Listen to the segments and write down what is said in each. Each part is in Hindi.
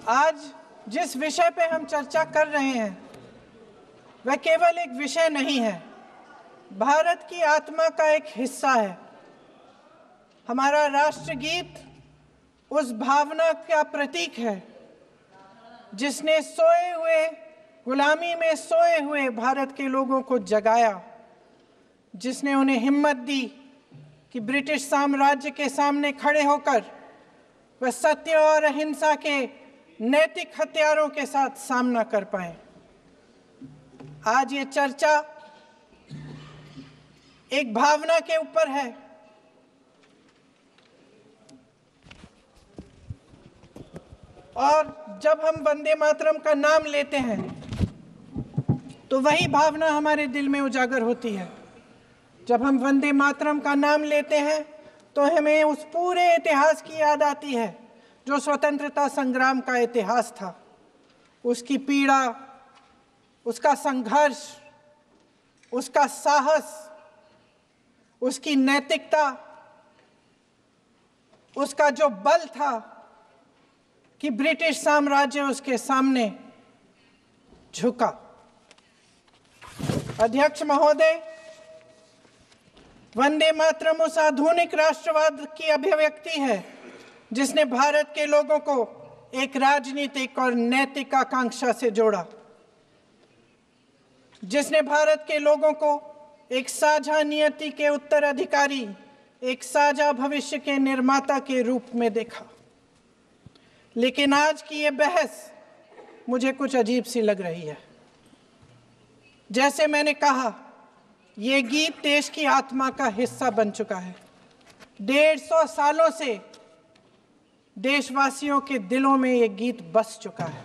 आज जिस विषय पे हम चर्चा कर रहे हैं वह केवल एक विषय नहीं है, भारत की आत्मा का एक हिस्सा है। हमारा राष्ट्रगीत उस भावना का प्रतीक है जिसने सोए हुए, गुलामी में सोए हुए भारत के लोगों को जगाया, जिसने उन्हें हिम्मत दी कि ब्रिटिश साम्राज्य के सामने खड़े होकर वह सत्य और अहिंसा के नैतिक हथियारों के साथ सामना कर पाए। आज ये चर्चा एक भावना के ऊपर है। और जब हम वंदे मातरम का नाम लेते हैं तो वही भावना हमारे दिल में उजागर होती है। जब हम वंदे मातरम का नाम लेते हैं तो हमें उस पूरे इतिहास की याद आती है जो स्वतंत्रता संग्राम का इतिहास था, उसकी पीड़ा, उसका संघर्ष, उसका साहस, उसकी नैतिकता, उसका जो बल था कि ब्रिटिश साम्राज्य उसके सामने झुका। अध्यक्ष महोदय, वंदे मातरम उस आधुनिक राष्ट्रवाद की अभिव्यक्ति है जिसने भारत के लोगों को एक राजनीतिक और नैतिक आकांक्षा से जोड़ा, जिसने भारत के लोगों को एक साझा नियति के उत्तराधिकारी, एक साझा भविष्य के निर्माता के रूप में देखा। लेकिन आज की ये बहस मुझे कुछ अजीब सी लग रही है। जैसे मैंने कहा, ये गीत देश की आत्मा का हिस्सा बन चुका है। 150 सालों से देशवासियों के दिलों में ये गीत बस चुका है।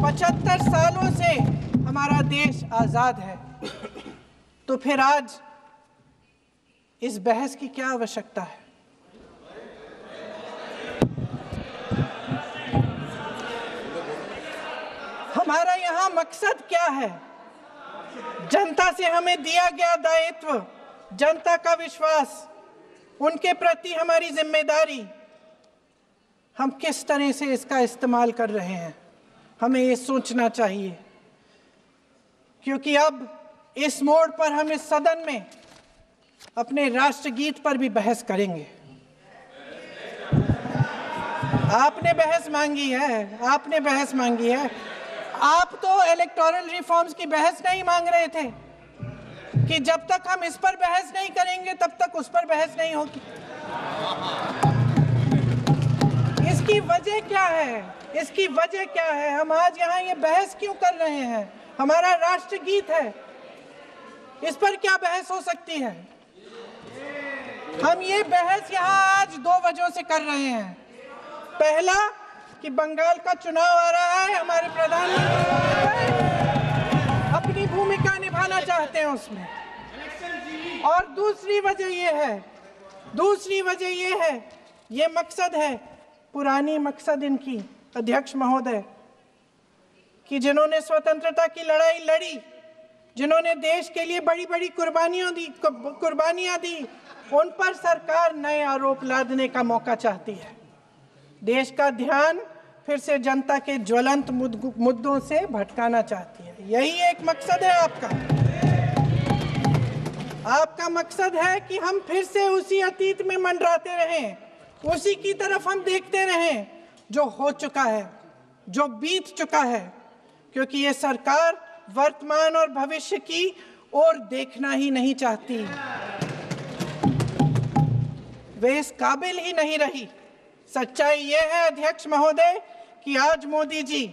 75 सालों से हमारा देश आजाद है, तो फिर आज इस बहस की क्या आवश्यकता है? हमारा यहाँ मकसद क्या है? जनता से हमें दिया गया दायित्व, जनता का विश्वास, उनके प्रति हमारी जिम्मेदारी, हम किस तरह से इसका इस्तेमाल कर रहे हैं, हमें ये सोचना चाहिए। क्योंकि अब इस मोड़ पर हम इस सदन में अपने राष्ट्रगीत पर भी बहस करेंगे। आपने बहस मांगी है, आपने बहस मांगी है। आप तो इलेक्टोरल रिफॉर्म्स की बहस नहीं मांग रहे थे कि जब तक हम इस पर बहस नहीं करेंगे तब तक उस पर बहस नहीं होगी। इसकी वजह क्या है? इसकी वजह क्या है? हम आज यहाँ ये बहस क्यों कर रहे हैं? हमारा राष्ट्रगीत है, इस पर क्या बहस हो सकती है? हम ये बहस यहाँ आज 2 वजहों से कर रहे हैं। पहला कि बंगाल का चुनाव आ रहा है, हमारे प्रधानमंत्री अपनी भूमिका निभाना चाहते हैं उसमें। और दूसरी वजह ये है, ये मकसद है, पुरानी मकसद इनकी, अध्यक्ष महोदय, कि जिन्होंने स्वतंत्रता की लड़ाई लड़ी, जिन्होंने देश के लिए बड़ी बड़ी कुर्बानियां दी, उन पर सरकार नए आरोप लादने का मौका चाहती है। देश का ध्यान फिर से जनता के ज्वलंत मुद्दों से भटकाना चाहती है। यही एक मकसद है आपका। आपका मकसद है कि हम फिर से उसी अतीत में मंडराते रहें, उसी की तरफ हम देखते रहें जो हो चुका है, जो बीत चुका है, क्योंकि ये सरकार वर्तमान और भविष्य की ओर देखना ही नहीं चाहती। वे इस काबिल ही नहीं रही। सच्चाई ये है अध्यक्ष महोदय कि आज मोदी जी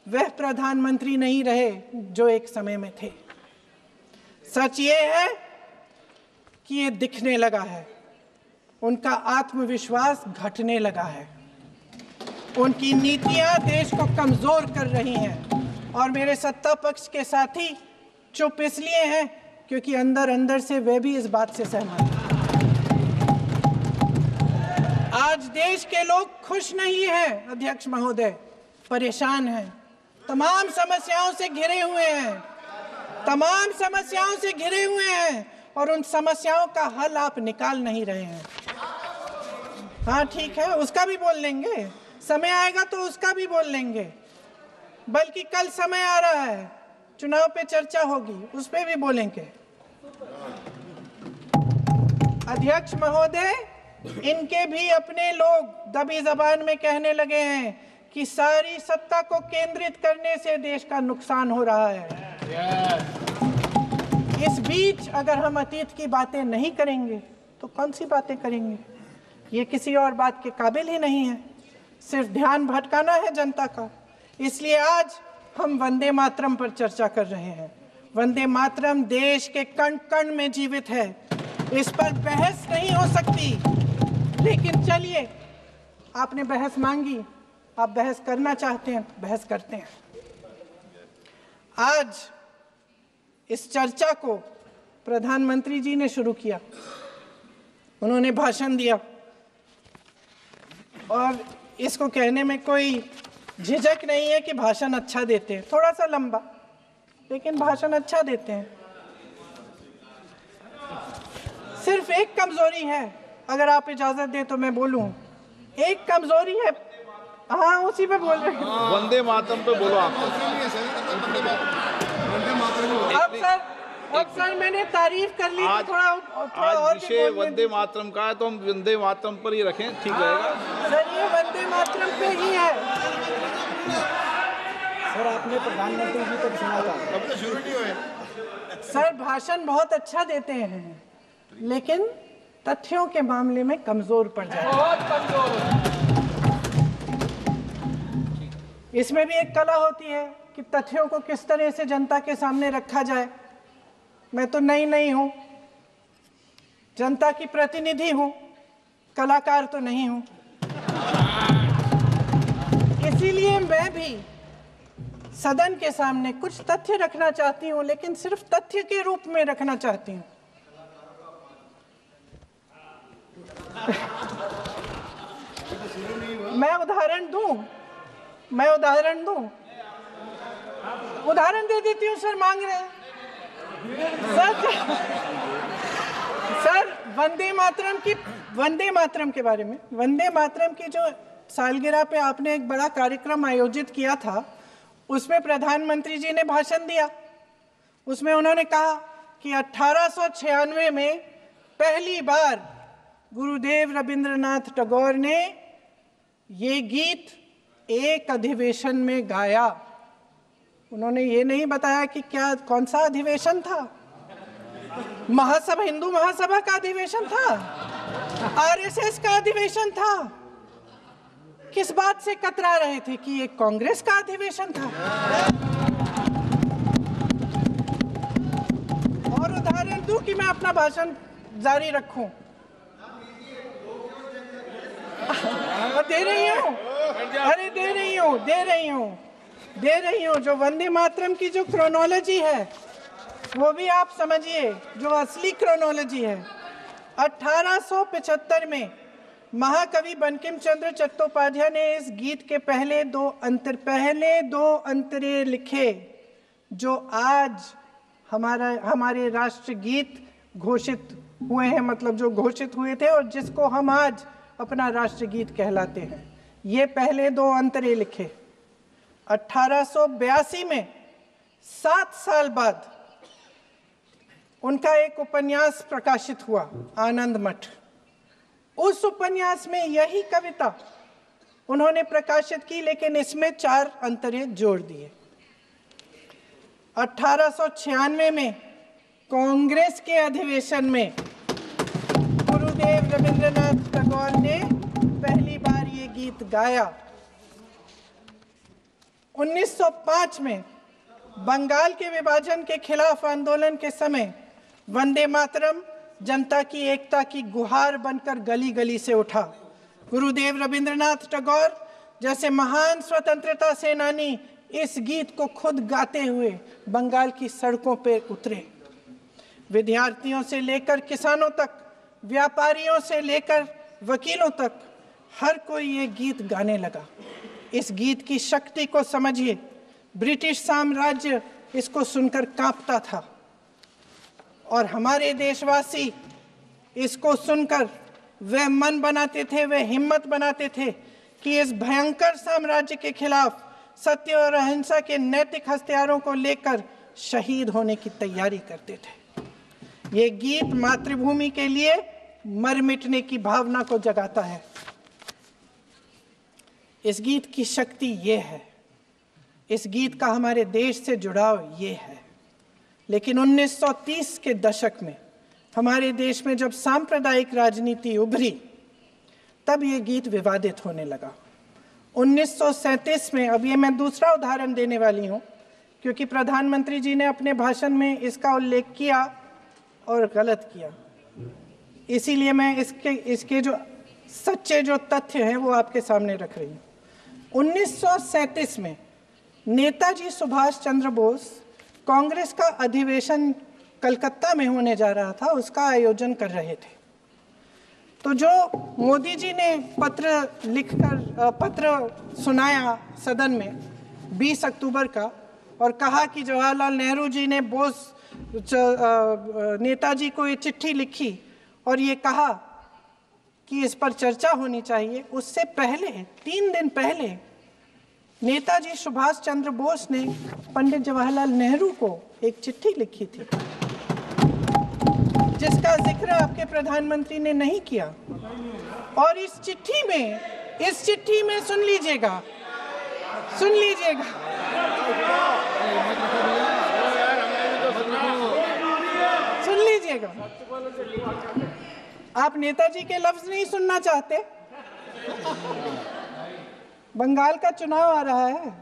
वह प्रधानमंत्री नहीं रहे जो एक समय में थे। सच ये है कि ये दिखने लगा है, उनका आत्मविश्वास घटने लगा है, उनकी नीतियां देश को कमजोर कर रही हैं। और मेरे सत्ता पक्ष के साथी चुप इसलिए हैं क्योंकि अंदर अंदर से वे भी इस बात से सहमत हैं। आज देश के लोग खुश नहीं हैं अध्यक्ष महोदय, परेशान हैं, तमाम समस्याओं से घिरे हुए हैं, तमाम समस्याओं से घिरे हुए हैं, और उन समस्याओं का हल आप निकाल नहीं रहे हैं। हाँ ठीक है, उसका भी बोल लेंगे। समय आएगा तो उसका भी बोल लेंगे, बल्कि कल समय आ रहा है, चुनाव पे चर्चा होगी, उस पे भी बोलेंगे। अध्यक्ष महोदय, इनके भी अपने लोग दबी जबान में कहने लगे हैं कि सारी सत्ता को केंद्रित करने से देश का नुकसान हो रहा है। इस बीच अगर हम अतीत की बातें नहीं करेंगे तो कौन सी बातें करेंगे? ये किसी और बात के काबिल ही नहीं है, सिर्फ ध्यान भटकाना है जनता का। इसलिए आज हम वंदे मातरम पर चर्चा कर रहे हैं। वंदे मातरम देश के कण कण में जीवित है, इस पर बहस नहीं हो सकती। लेकिन चलिए, आपने बहस मांगी, आप बहस करना चाहते हैं, बहस करते हैं। आज इस चर्चा को प्रधानमंत्री जी ने शुरू किया, उन्होंने भाषण दिया और इसको कहने में कोई झिझक नहीं है कि भाषण अच्छा देते हैं, थोड़ा सा लंबा, लेकिन भाषण अच्छा देते हैं। सिर्फ एक कमजोरी है, अगर आप इजाजत दें तो मैं बोलूं, एक कमजोरी है। हाँ, उसी पे बोल रहे हैं, वंदे मातरम पे बोलो आप। अब सर मैंने तारीफ कर ली, थोड़ा आज विषय वंदे मातरम का है तो हम वंदे मातरम पर ही रखें, ठीक रहेगा। सर ये वंदे मातरम पे ही है। सर आपने प्रधानमंत्री जी तक सुना था, अब तो शुरू नहीं हुए। सर भाषण बहुत अच्छा देते हैं, लेकिन तथ्यों के मामले में कमजोर पड़ जाते हैं, बहुत कमजोर। इसमें भी एक कला होती है कि तथ्यों को किस तरह से जनता के सामने रखा जाए। मैं तो नहीं हूं, जनता की प्रतिनिधि हूं, कलाकार तो नहीं हूं। इसीलिए मैं भी सदन के सामने कुछ तथ्य रखना चाहती हूं, लेकिन सिर्फ तथ्य के रूप में रखना चाहती हूं। मैं उदाहरण दूं, उदाहरण दे देती हूँ। सर मांग रहे हैं सर वंदे मातरम के बारे में, वंदे मातरम की जो सालगिरह पे आपने एक बड़ा कार्यक्रम आयोजित किया था, उसमें प्रधानमंत्री जी ने भाषण दिया। उसमें उन्होंने कहा कि 1896 में पहली बार गुरुदेव रविंद्रनाथ टैगोर ने ये गीत एक अधिवेशन में गाया। उन्होंने ये नहीं बताया कि कौन सा अधिवेशन था, महासभा, हिंदू महासभा का अधिवेशन था, आरएसएस का अधिवेशन था, किस बात से कतरा रहे थे कि ये कांग्रेस का अधिवेशन था। और उदाहरण दूं कि मैं अपना भाषण जारी रखूं, दे रही हूं। जो वंदे मातरम की जो क्रोनोलॉजी है वो भी आप समझिए, जो असली क्रोनोलॉजी है। 1875 में महाकवि बंकिम चंद्र चट्टोपाध्याय ने इस गीत के पहले दो अंतरे लिखे, जो आज हमारे राष्ट्रगीत घोषित हुए हैं, मतलब जो घोषित हुए थे और जिसको हम आज अपना राष्ट्रगीत कहलाते हैं। ये पहले दो अंतरे लिखे 1882 में। 7 साल बाद उनका एक उपन्यास प्रकाशित हुआ, आनंद मठ। उस उपन्यास में यही कविता उन्होंने प्रकाशित की, लेकिन इसमें 4 अंतरे जोड़ दिए। 1896 में कांग्रेस के अधिवेशन में गुरुदेव रविंद्रनाथ टैगोर ने पहली बार ये गीत गाया। 1905 में बंगाल के विभाजन के खिलाफ आंदोलन के समय वंदे मातरम जनता की एकता की गुहार बनकर गली गली से उठा। गुरुदेव रविंद्रनाथ टैगोर जैसे महान स्वतंत्रता सेनानी इस गीत को खुद गाते हुए बंगाल की सड़कों पर उतरे। विद्यार्थियों से लेकर किसानों तक, व्यापारियों से लेकर वकीलों तक, हर कोई ये गीत गाने लगा। इस गीत की शक्ति को समझिए। ब्रिटिश साम्राज्य इसको सुनकर कांपता था और हमारे देशवासी इसको सुनकर वह मन बनाते थे, वह हिम्मत बनाते थे कि इस भयंकर साम्राज्य के खिलाफ सत्य और अहिंसा के नैतिक हथियारों को लेकर शहीद होने की तैयारी करते थे। ये गीत मातृभूमि के लिए मर मिटने की भावना को जगाता है। इस गीत की शक्ति ये है, इस गीत का हमारे देश से जुड़ाव ये है। लेकिन 1930 के दशक में हमारे देश में जब सांप्रदायिक राजनीति उभरी, तब ये गीत विवादित होने लगा। 1937 में, अब ये मैं दूसरा उदाहरण देने वाली हूँ क्योंकि प्रधानमंत्री जी ने अपने भाषण में इसका उल्लेख किया और गलत किया, इसीलिए मैं इसके जो सच्चे जो तथ्य हैं वो आपके सामने रख रही हूँ। 1937 में नेताजी सुभाष चंद्र बोस कांग्रेस का अधिवेशन कलकत्ता में होने जा रहा था, उसका आयोजन कर रहे थे। तो जो मोदी जी ने पत्र सुनाया सदन में 20 अक्टूबर का और कहा कि जवाहरलाल नेहरू जी ने नेताजी को ये चिट्ठी लिखी और ये कहा कि इस पर चर्चा होनी चाहिए, उससे पहले 3 दिन पहले नेताजी सुभाष चंद्र बोस ने पंडित जवाहरलाल नेहरू को एक चिट्ठी लिखी थी जिसका जिक्र आपके प्रधानमंत्री ने नहीं किया। और इस चिट्ठी में सुन लीजिएगा आप नेताजी के लफ्ज नहीं सुनना चाहते? बंगाल का चुनाव आ रहा है।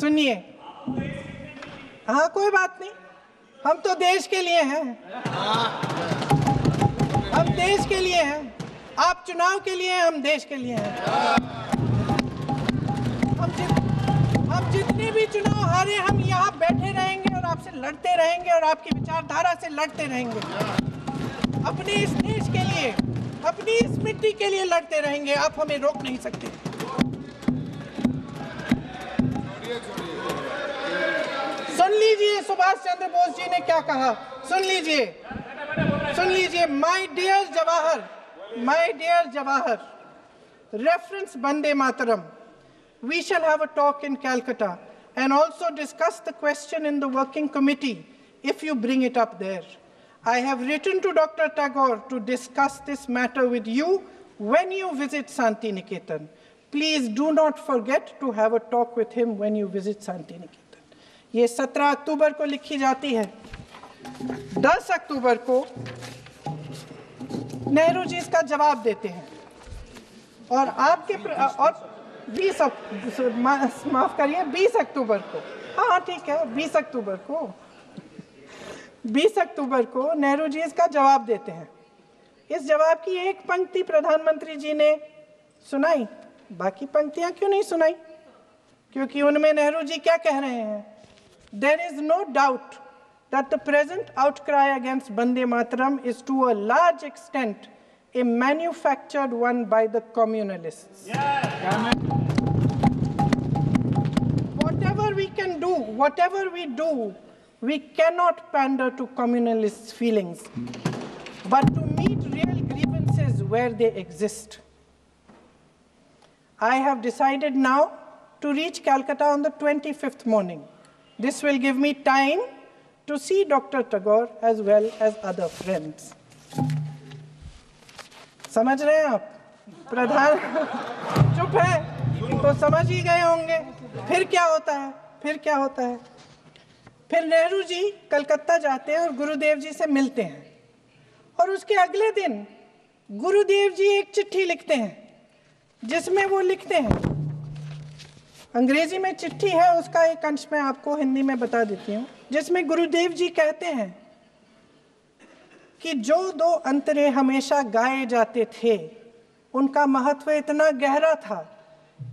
सुनिए। हाँ, कोई बात नहीं, हम तो देश के लिए हैं। हम देश के लिए हैं। आप चुनाव के लिए हैं, हम देश के लिए हैं। हम जितने भी चुनाव हारे, हम यहाँ बैठे रहेंगे और आपसे लड़ते रहेंगे और आपकी विचारधारा से लड़ते रहेंगे। अपने इस देश के लिए, अपनी इस मिट्टी के लिए लड़ते रहेंगे। आप हमें रोक नहीं सकते। सुन लीजिए सुभाष चंद्र बोस जी ने क्या कहा। सुन लीजिए। My dear Jawahar, reference Vande Mataram. We shall have a talk in Calcutta and also discuss the question in the working committee if you bring it up there. I have written to Dr. Tagore to discuss this matter with you when you visit Santi Niketan. Please do not forget to have a talk with him when you visit Santi Niketan. ये 17 अक्टूबर को लिखी जाती है। 10 अक्टूबर को नेहरू जी इसका जवाब देते हैं और आपके और 20 अक्टूबर को, हाँ ठीक है, 20 अक्टूबर को नेहरू जी इसका जवाब देते हैं। इस जवाब की एक पंक्ति प्रधानमंत्री जी ने सुनाई, बाकी पंक्तियां क्यों नहीं सुनाई? क्योंकि उनमें नेहरू जी क्या कह रहे हैं? There is no doubt that the present outcry against Vande Mataram is to a large extent a manufactured one by the communalists. Whatever we do, we cannot pander to communalists' feelings, but to meet real grievances where they exist. I have decided now to reach Calcutta on the 25th morning. This will give me time to see Dr. Tagore as well as other friends. समझ रहे हैं आप? प्रधान चुप है तो समझ ही गए होंगे। फिर क्या होता है? फिर नेहरू जी कलकत्ता जाते हैं और गुरुदेव जी से मिलते हैं और उसके अगले दिन गुरुदेव जी एक चिट्ठी लिखते हैं जिसमें वो लिखते हैं, अंग्रेजी में चिट्ठी है, उसका एक अंश मैं आपको हिंदी में बता देती हूँ, जिसमें गुरुदेव जी कहते हैं कि जो 2 अंतरे हमेशा गाए जाते थे उनका महत्व इतना गहरा था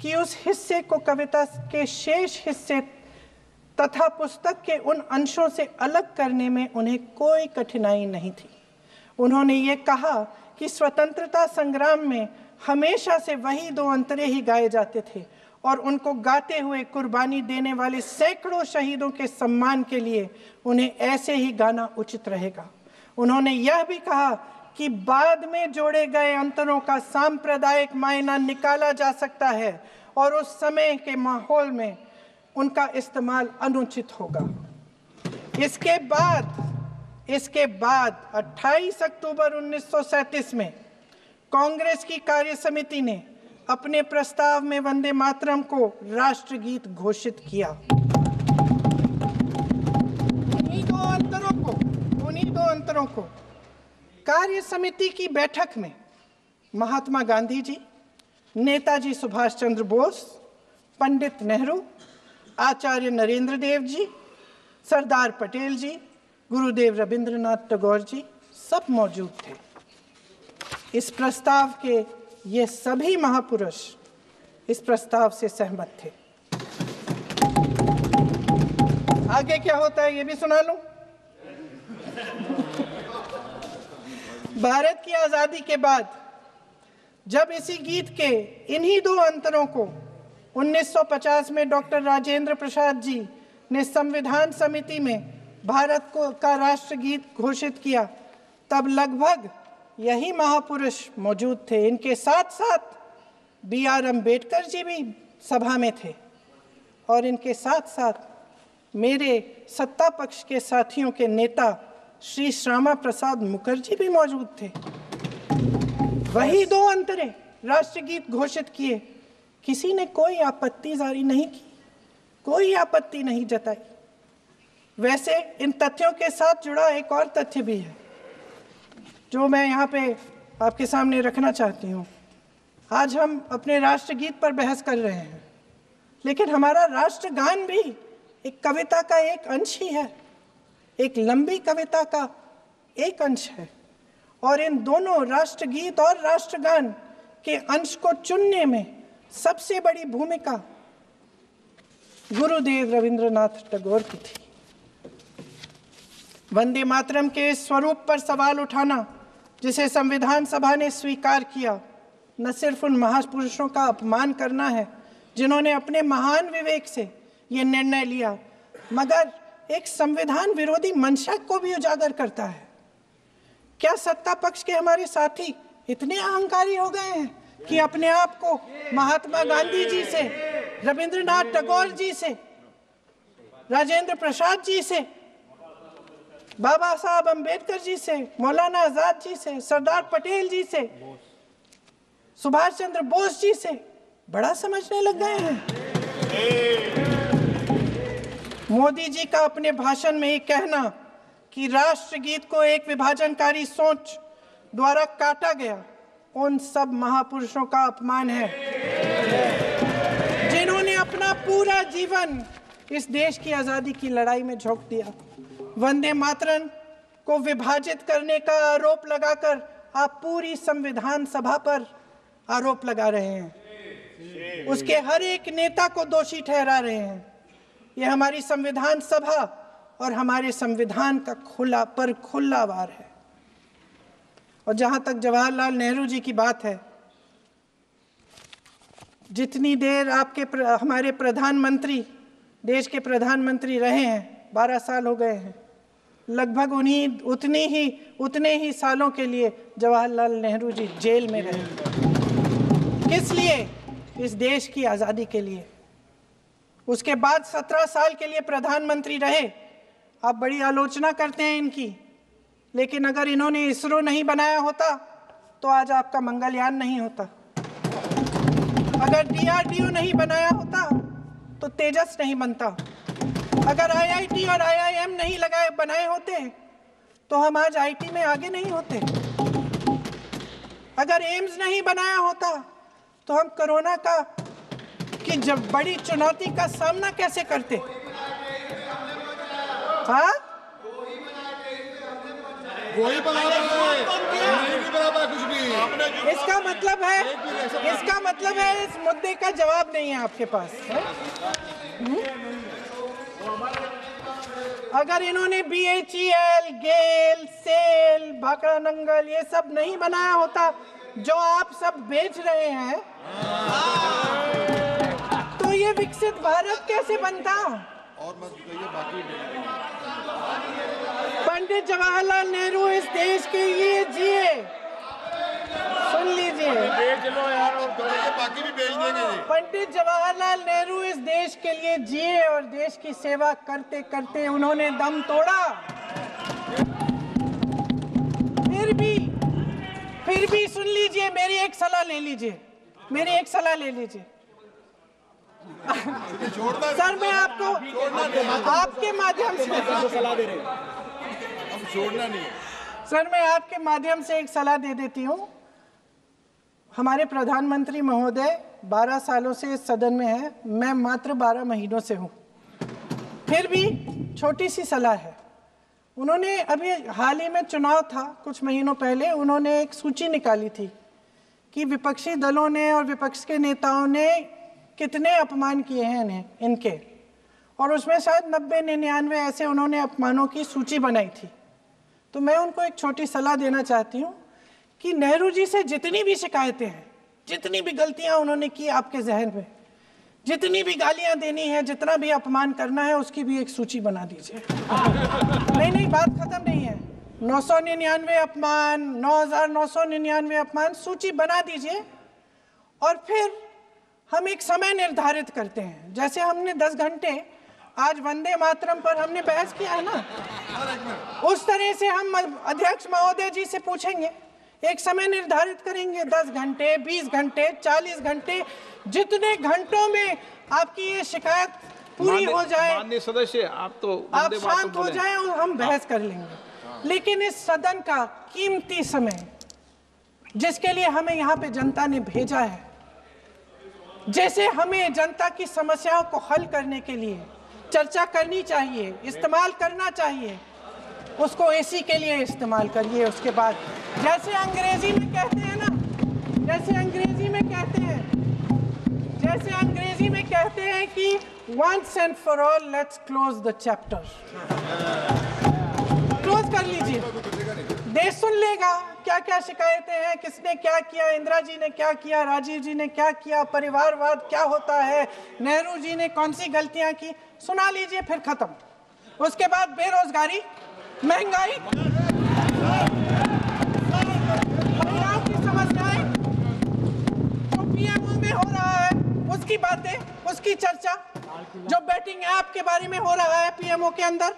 कि उस हिस्से को कविता के शेष हिस्से तथा पुस्तक के उन अंशों से अलग करने में उन्हें कोई कठिनाई नहीं थी। उन्होंने ये कहा कि स्वतंत्रता संग्राम में हमेशा से वही 2 अंतरे ही गाए जाते थे और उनको गाते हुए कुर्बानी देने वाले सैकड़ों शहीदों के सम्मान के लिए उन्हें ऐसे ही गाना उचित रहेगा। उन्होंने यह भी कहा कि बाद में जोड़े गए अंतरों का सांप्रदायिक मायना निकाला जा सकता है और उस समय के माहौल में उनका इस्तेमाल अनुचित होगा। इसके बाद 28 अक्टूबर 1937 में कांग्रेस की कार्य समिति ने अपने प्रस्ताव में वंदे मातरम को राष्ट्रगीत घोषित किया। उन्हीं दो अंतरों को कार्य समिति की बैठक में महात्मा गांधी जी, नेताजी सुभाष चंद्र बोस, पंडित नेहरू, आचार्य नरेंद्र देव जी, सरदार पटेल जी, गुरुदेव रविंद्रनाथ टैगोर जी सब मौजूद थे। इस प्रस्ताव के ये सभी महापुरुष इस प्रस्ताव से सहमत थे। आगे क्या होता है ये भी सुना लूं। भारत की आजादी के बाद जब इसी गीत के इन्हीं दो अंतरों को 1950 में डॉक्टर राजेंद्र प्रसाद जी ने संविधान समिति में भारत का राष्ट्रगीत घोषित किया, तब लगभग यही महापुरुष मौजूद थे। इनके साथ साथ B.R. अम्बेडकर जी भी सभा में थे और इनके साथ साथ मेरे सत्ता पक्ष के साथियों के नेता श्री श्यामा प्रसाद मुखर्जी भी मौजूद थे। वही दो अंतरे राष्ट्रगीत घोषित किए। किसी ने कोई आपत्ति जारी नहीं की, कोई आपत्ति नहीं जताई। वैसे इन तथ्यों के साथ जुड़ा एक और तथ्य भी है जो मैं यहाँ पे आपके सामने रखना चाहती हूँ। आज हम अपने राष्ट्रगीत पर बहस कर रहे हैं, लेकिन हमारा राष्ट्रगान भी एक कविता का एक अंश ही है, एक लंबी कविता का एक अंश है। और इन दोनों राष्ट्रगीत और राष्ट्रगान के अंश को चुनने में सबसे बड़ी भूमिका गुरुदेव रविंद्रनाथ टैगोर की थी। वंदे मातरम के स्वरूप पर सवाल उठाना, जिसे संविधान सभा ने स्वीकार किया, न सिर्फ उन महापुरुषों का अपमान करना है जिन्होंने अपने महान विवेक से ये निर्णय लिया, मगर एक संविधान विरोधी मंशा को भी उजागर करता है। क्या सत्ता पक्ष के हमारे साथी इतने अहंकारी हो गए हैं कि अपने आप को महात्मा गांधी जी से, रविंद्रनाथ टैगोर जी से, राजेंद्र प्रसाद जी से, बाबा साहब अम्बेडकर जी से, मौलाना आजाद जी से, सरदार पटेल जी से, सुभाष चंद्र बोस जी से बड़ा समझने लग गए हैं? मोदी जी का अपने भाषण में ये कहना कि राष्ट्रगीत को एक विभाजनकारी सोच द्वारा काटा गया, उन सब महापुरुषों का अपमान है जिन्होंने अपना पूरा जीवन इस देश की आजादी की लड़ाई में झोंक दिया। वंदे मातरम को विभाजित करने का आरोप लगाकर आप पूरी संविधान सभा पर आरोप लगा रहे हैं, उसके हर एक नेता को दोषी ठहरा रहे हैं। यह हमारी संविधान सभा और हमारे संविधान का खुला वार है। और जहां तक जवाहरलाल नेहरू जी की बात है, जितनी देर हमारे प्रधानमंत्री देश के प्रधानमंत्री रहे हैं, 12 साल हो गए हैं, लगभग उतने ही सालों के लिए जवाहरलाल नेहरू जी जेल में रहे। किस लिए? इस देश की आज़ादी के लिए। उसके बाद 17 साल के लिए प्रधानमंत्री रहे। आप बड़ी आलोचना करते हैं इनकी, लेकिन अगर इन्होंने इसरो नहीं बनाया होता तो आज आपका मंगलयान नहीं होता। अगर DRDO नहीं बनाया होता तो तेजस नहीं बनता। अगर IIT और IIM नहीं बनाए होते तो हम आज IT में आगे नहीं होते। अगर एम्स नहीं बनाया होता तो हम कोरोना की जब बड़ी चुनौती का सामना कैसे करते? हाँ, वही बना रहा है, नहीं बना कुछ भी। इसका मतलब है इस मुद्दे का जवाब नहीं है आपके पास है? अगर इन्होंने BHEL, गेल, सेल, भाखड़ा नंगल ये सब नहीं बनाया होता जो आप सब बेच रहे हैं, तो ये विकसित भारत कैसे बनता? और मत कहिए बाकी। पंडित जवाहरलाल नेहरू इस देश के लिए जिए। सुन लीजिए, बाकी भी भेज देंगे जी। पंडित जवाहरलाल नेहरू इस देश के लिए जिए और देश की सेवा करते करते उन्होंने दम तोड़ा। फिर भी सुन लीजिए, मेरी एक सलाह ले लीजिए, मेरी एक सलाह ले लीजिए। सर मैं आपको आपके माध्यम से सलाह दे रहे हैं। अब छोड़ना नहीं है। सर मैं आपके माध्यम से एक सलाह दे देती हूँ। हमारे प्रधानमंत्री महोदय 12 सालों से इस सदन में हैं, मैं मात्र 12 महीनों से हूँ। फिर भी छोटी सी सलाह है। उन्होंने अभी हाल ही में चुनाव था, कुछ महीनों पहले उन्होंने एक सूची निकाली थी कि विपक्षी दलों ने और विपक्ष के नेताओं ने कितने अपमान किए हैं इनके, और उसमें शायद 90-99 ऐसे उन्होंने अपमानों की सूची बनाई थी। तो मैं उनको एक छोटी सलाह देना चाहती हूँ कि नेहरू जी से जितनी भी शिकायतें हैं, जितनी भी गलतियाँ उन्होंने की आपके जहन में, जितनी भी गालियाँ देनी है, जितना भी अपमान करना है, उसकी भी एक सूची बना दीजिए। नहीं, बात खत्म नहीं है। 999 अपमान, 9,999 अपमान, सूची बना दीजिए और फिर हम एक समय निर्धारित करते हैं। जैसे हमने 10 घंटे आज वंदे मातरम पर हमने बहस किया है ना, उस तरह से हम अध्यक्ष महोदय जी से पूछेंगे, एक समय निर्धारित करेंगे, 10 घंटे, 20 घंटे, 40 घंटे, जितने घंटों में आपकी ये शिकायत पूरी हो जाए, माननीय सदस्य आप शांत हो जाएं और हम बहस कर लेंगे। लेकिन इस सदन का कीमती समय, जिसके लिए हमें यहाँ पे जनता ने भेजा है, जैसे हमें जनता की समस्याओं को हल करने के लिए चर्चा करनी चाहिए, इस्तेमाल करना चाहिए, उसको एसी के लिए इस्तेमाल करिए। उसके बाद जैसे अंग्रेजी में कहते हैं ना, जैसे अंग्रेजी में कहते हैं कि once and for all let's close the chapter। Close कर लीजिए, देश सुन लेगा क्या क्या शिकायतें हैं, किसने क्या किया, इंदिरा जी ने क्या किया, राजीव जी ने क्या किया, परिवारवाद क्या होता है, नेहरू जी ने कौन सी गलतियां की, सुना लीजिए, फिर खत्म। उसके बाद बेरोजगारी, महंगाई, महिलाओं की समस्याएं, जो पीएमओ में हो रहा है उसकी बातें, उसकी चर्चा, जो बैटिंग ऐप के बारे में हो रहा है पीएमओ के अंदर,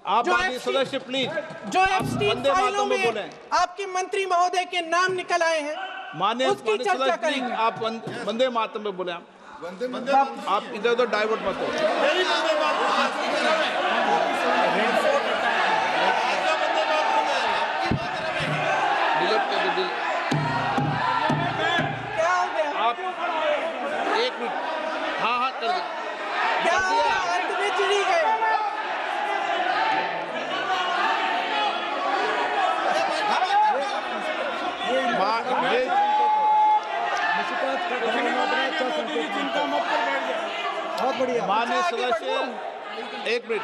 आप सदस्य प्लीज, जो एफस्टीन फाइलों में आपके मंत्री महोदय के नाम निकल आए हैं, माननीय उसकी चर्चा करेंगे। आप वंदे मातरम में बोले, आप इधर उधर डाइवर्ट मत हो। क्या हो गया? आप 1 मिनट, हाँ कर दो। क्या हो गया? अंत में चिड़ी गए। बहुत बढ़िया। माननीय सदस्य 1 मिनट,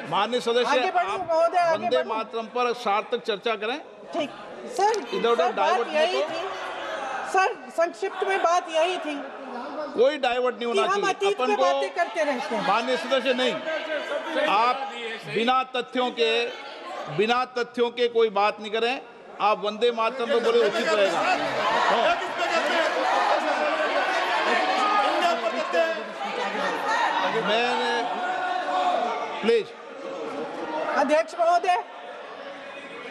माननीय सदस्य आगे बढ़ो महोदय, आगे वंदे बढ़ो। मातरम पर सार्थक चर्चा करें। ठीक सर, इधर उधर डाइवर्ट बात यही मत थी सर, संक्षिप्त में बात यही थी कोई डाइवर्ट नहीं कि होना हम चाहिए अतीत अपन में को। बातें करते रहते हैं। माननीय सदस्य नहीं, आप बिना तथ्यों के कोई बात नहीं करें। आप वंदे मातरम पे बोले उचित रहेगा। मैं प्लीज, अध्यक्ष महोदय,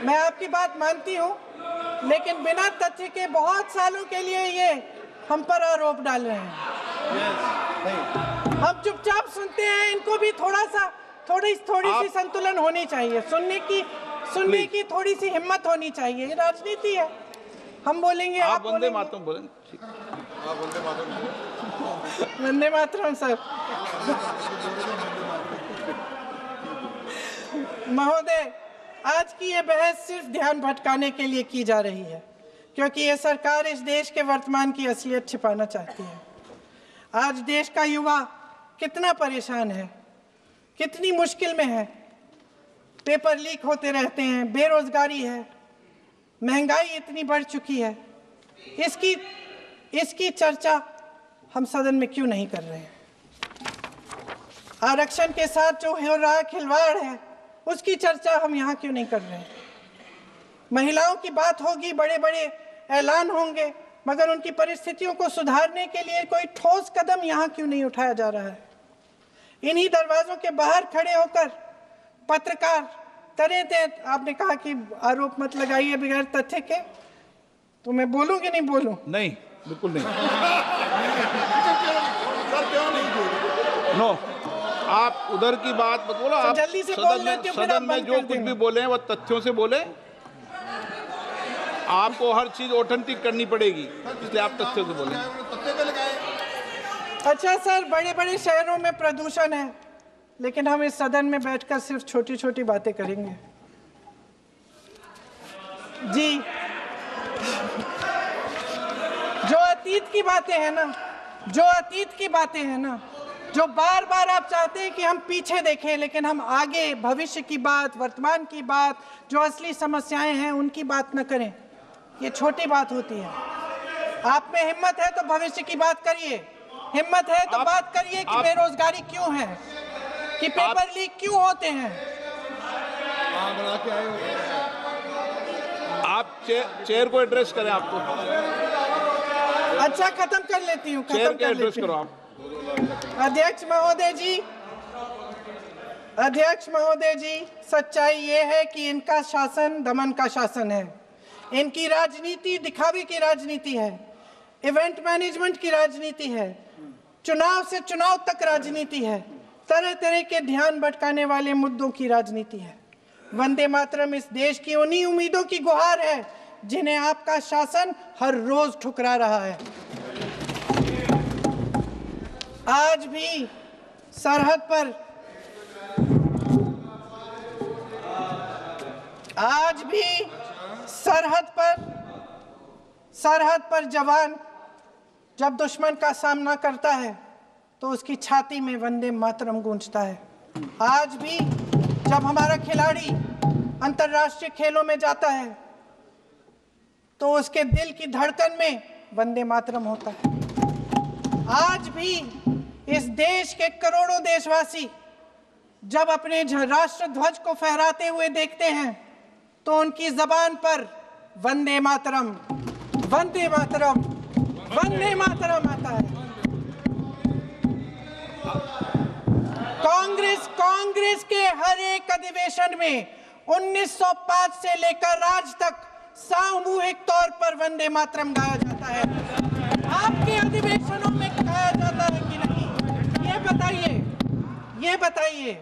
मैं आपकी बात मानती हूँ, लेकिन बिना तथ्य के बहुत सालों के लिए ये हम पर आरोप डाल रहे हैं। हम चुपचाप सुनते हैं, इनको भी थोड़ी सी संतुलन होनी चाहिए, सुनने की थोड़ी सी हिम्मत होनी चाहिए। ये राजनीति है, हम बोलेंगे, आप वंदे मातरम बोलें। वंदे मातरम सर। महोदय, आज की ये बहस सिर्फ ध्यान भटकाने के लिए की जा रही है, क्योंकि ये सरकार इस देश के वर्तमान की असलियत छिपाना चाहती है। आज देश का युवा कितना परेशान है, कितनी मुश्किल में है, पेपर लीक होते रहते हैं, बेरोजगारी है, महंगाई इतनी बढ़ चुकी है। इसकी चर्चा हम सदन में क्यों नहीं कर रहे हैं? आरक्षण के साथ जो हो रहा खिलवाड़ है, उसकी चर्चा हम यहाँ क्यों नहीं कर रहे हैं? महिलाओं की बात होगी, बड़े बड़े ऐलान होंगे, मगर उनकी परिस्थितियों को सुधारने के लिए कोई ठोस कदम यहाँ क्यों नहीं उठाया जा रहा है? इन्हीं दरवाजों के बाहर खड़े होकर पत्रकार तरह तरह, आपने कहा कि आरोप मत लगाइए बगैर तथ्य के, तो मैं बोलूं कि नहीं बोलूं? नहीं, बिल्कुल नहीं। सर क्यों नहीं? नो, आप उधर की बात मत बोलो। आप जल्दी से बोल लेते हो, फिर आप सदन में बंद जो कर कुछ देना। भी बोले वो तथ्यों से बोले। आपको हर चीज ऑथेंटिक करनी पड़ेगी, इसलिए आप तथ्यों से बोले। तत्ते पे लगाए। अच्छा सर, बड़े बड़े शहरों में प्रदूषण है, लेकिन हम इस सदन में बैठकर सिर्फ छोटी छोटी बातें करेंगे। जी, जो अतीत की बातें हैं ना, जो अतीत की बातें हैं ना, जो बार बार आप चाहते हैं कि हम पीछे देखें, लेकिन हम आगे भविष्य की बात, वर्तमान की बात, जो असली समस्याएं हैं उनकी बात न करें, ये छोटी बात होती है। आप में हिम्मत है तो भविष्य की बात करिए, हिम्मत है तो बात करिए कि बेरोजगारी क्यों है, कि पेपर लीक क्यों होते हैं। बना के आए हो। आप चेयर को एड्रेस करें। आपको अच्छा, खत्म कर लेती हूँ, चेयर खत्म के कर एड्रेस लेती करो हूँ। आप। अध्यक्ष महोदय जी, अध्यक्ष महोदय जी, सच्चाई ये है कि इनका शासन दमन का शासन है। इनकी राजनीति दिखावे की राजनीति है, इवेंट मैनेजमेंट की राजनीति है, चुनाव से चुनाव तक राजनीति है, तरह तरह के ध्यान भटकाने वाले मुद्दों की राजनीति है। वंदे मातरम इस देश की उन्हीं उम्मीदों की गुहार है जिन्हें आपका शासन हर रोज ठुकरा रहा है। आज भी सरहद पर जवान जब दुश्मन का सामना करता है तो उसकी छाती में वंदे मातरम गूंजता है। आज भी जब हमारा खिलाड़ी अंतर्राष्ट्रीय खेलों में जाता है तो उसके दिल की धड़कन में वंदे मातरम होता है। आज भी इस देश के करोड़ों देशवासी जब अपने राष्ट्र ध्वज को फहराते हुए देखते हैं तो उनकी जबान पर वंदे मातरम, वंदे मातरम, वंदे मातरम आता है। कांग्रेस के हर एक अधिवेशन में 1905 से लेकर आज तक सामूहिक तौर पर वंदे मातरम गाया जाता है। आपके अधिवेशनों में गाया जाता है कि नहीं, ये बताइए।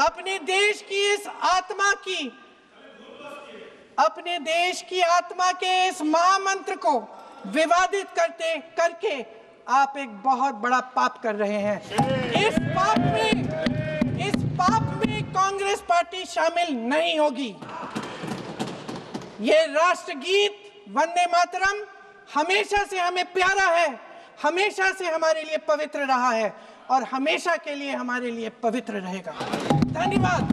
अपने देश की आत्मा के इस महामंत्र को विवादित करके आप एक बहुत बड़ा पाप कर रहे हैं। इस पाप में कांग्रेस पार्टी शामिल नहीं होगी। ये राष्ट्रगीत वंदे मातरम हमेशा से हमें प्यारा है, हमेशा से हमारे लिए पवित्र रहा है और हमेशा के लिए हमारे लिए पवित्र रहेगा। धन्यवाद।